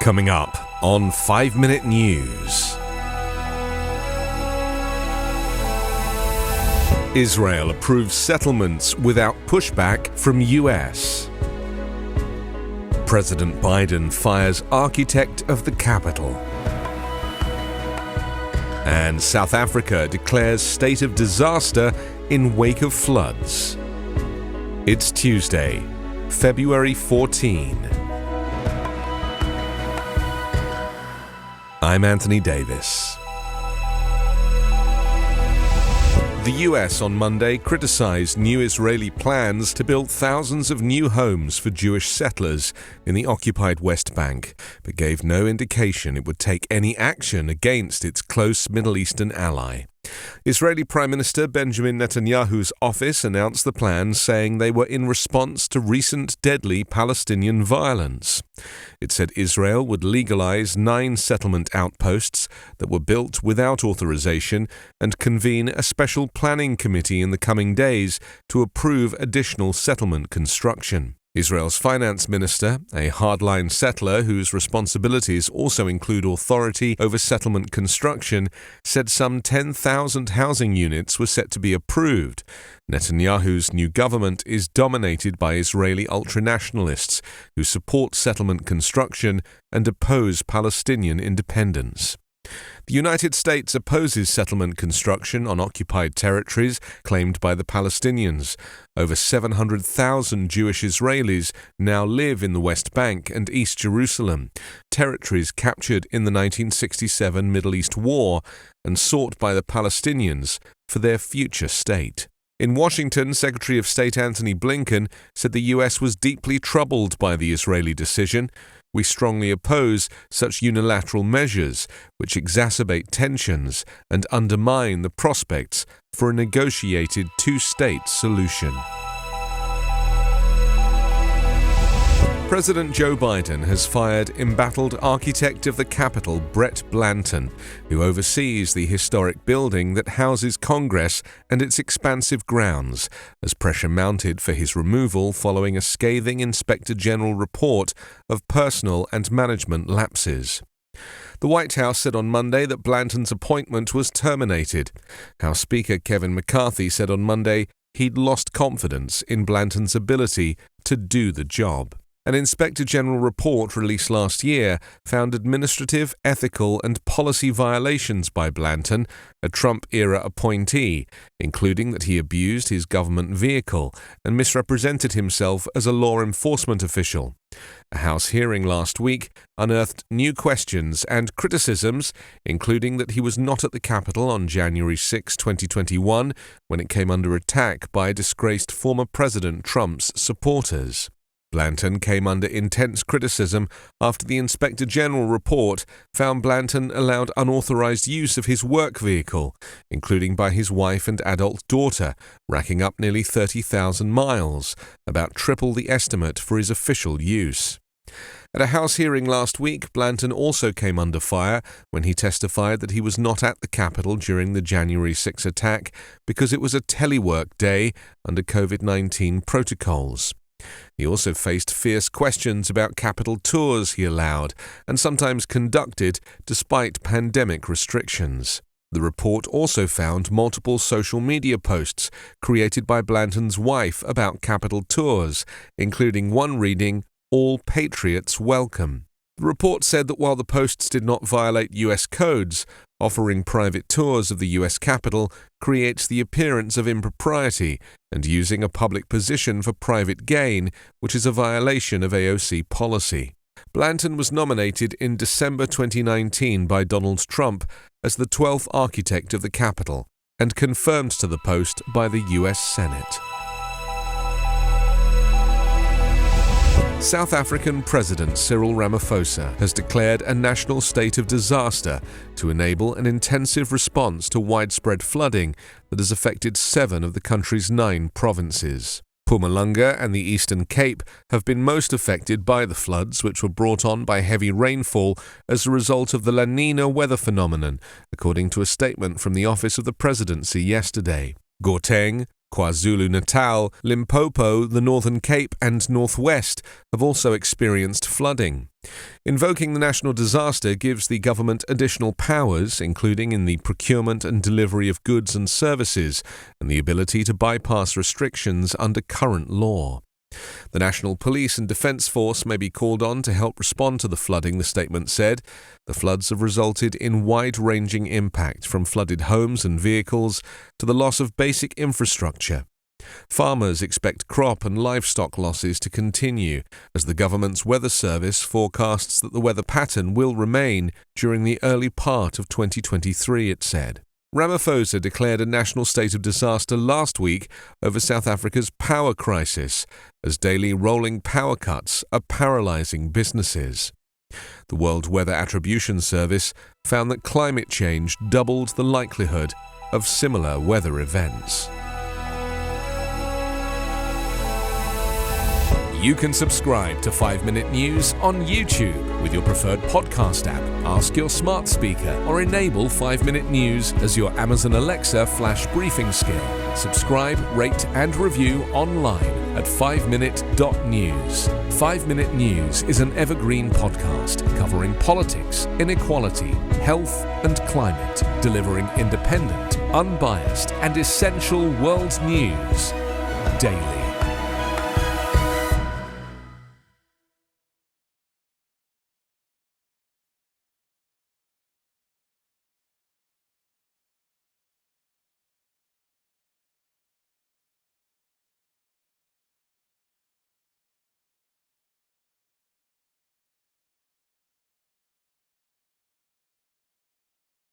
Coming up on 5 Minute News. Israel approves settlements without pushback from US. President Biden fires architect of the Capitol. And South Africa declares state of disaster in wake of floods. It's Tuesday, February 14. I'm Anthony Davis. The US on Monday criticized new Israeli plans to build thousands of new homes for Jewish settlers in the occupied West Bank, but gave no indication it would take any action against its close Middle Eastern ally. Israeli Prime Minister Benjamin Netanyahu's office announced the plans, saying they were in response to recent deadly Palestinian violence. It said Israel would legalize 9 settlement outposts that were built without authorization and convene a special planning committee in the coming days to approve additional settlement construction. Israel's finance minister, a hardline settler whose responsibilities also include authority over settlement construction, said some 10,000 housing units were set to be approved. Netanyahu's new government is dominated by Israeli ultranationalists who support settlement construction and oppose Palestinian independence. The United States opposes settlement construction on occupied territories claimed by the Palestinians. Over 700,000 Jewish Israelis now live in the West Bank and East Jerusalem, territories captured in the 1967 Middle East War and sought by the Palestinians for their future state. In Washington, Secretary of State Antony Blinken said the U.S. was deeply troubled by the Israeli decision. We strongly oppose such unilateral measures, which exacerbate tensions and undermine the prospects for a negotiated two-state solution. President Joe Biden has fired embattled architect of the Capitol, Brett Blanton, who oversees the historic building that houses Congress and its expansive grounds, as pressure mounted for his removal following a scathing Inspector General report of personal and management lapses. The White House said on Monday that Blanton's appointment was terminated. House Speaker Kevin McCarthy said on Monday he'd lost confidence in Blanton's ability to do the job. An Inspector General report released last year found administrative, ethical, and policy violations by Blanton, a Trump-era appointee, including that he abused his government vehicle and misrepresented himself as a law enforcement official. A House hearing last week unearthed new questions and criticisms, including that he was not at the Capitol on January 6, 2021, when it came under attack by disgraced former President Trump's supporters. Blanton came under intense criticism after the Inspector General report found Blanton allowed unauthorized use of his work vehicle, including by his wife and adult daughter, racking up nearly 30,000 miles, about triple the estimate for his official use. At a House hearing last week, Blanton also came under fire when he testified that he was not at the Capitol during the January 6 attack because it was a telework day under COVID-19 protocols. He also faced fierce questions about Capitol tours he allowed and sometimes conducted despite pandemic restrictions. The report also found multiple social media posts created by Blanton's wife about Capitol tours, including one reading, "All Patriots Welcome." The report said that while the posts did not violate U.S. codes, offering private tours of the U.S. Capitol creates the appearance of impropriety and using a public position for private gain, which is a violation of AOC policy. Blanton was nominated in December 2019 by Donald Trump as the 12th architect of the Capitol and confirmed to the post by the U.S. Senate. South African President Cyril Ramaphosa has declared a national state of disaster to enable an intensive response to widespread flooding that has affected 7 of the country's 9 provinces. Mpumalanga and the Eastern Cape have been most affected by the floods, which were brought on by heavy rainfall as a result of the La Nina weather phenomenon, according to a statement from the Office of the Presidency yesterday. Gauteng, KwaZulu-Natal, Limpopo, the Northern Cape and Northwest have also experienced flooding. Invoking the national disaster gives the government additional powers, including in the procurement and delivery of goods and services, and the ability to bypass restrictions under current law. The National Police and Defence Force may be called on to help respond to the flooding, the statement said. The floods have resulted in wide-ranging impact, from flooded homes and vehicles to the loss of basic infrastructure. Farmers expect crop and livestock losses to continue, as the government's weather service forecasts that the weather pattern will remain during the early part of 2023, it said. Ramaphosa declared a national state of disaster last week over South Africa's power crisis, as daily rolling power cuts are paralysing businesses. The World Weather Attribution Service found that climate change doubled the likelihood of similar weather events. You can subscribe to 5 Minute News on YouTube with your preferred podcast app. Ask your smart speaker or enable 5 Minute News as your Amazon Alexa flash briefing skill. Subscribe, rate and review online at 5minute.news. 5 Minute News is an Evergreen podcast covering politics, inequality, health and climate, delivering independent, unbiased and essential world news daily.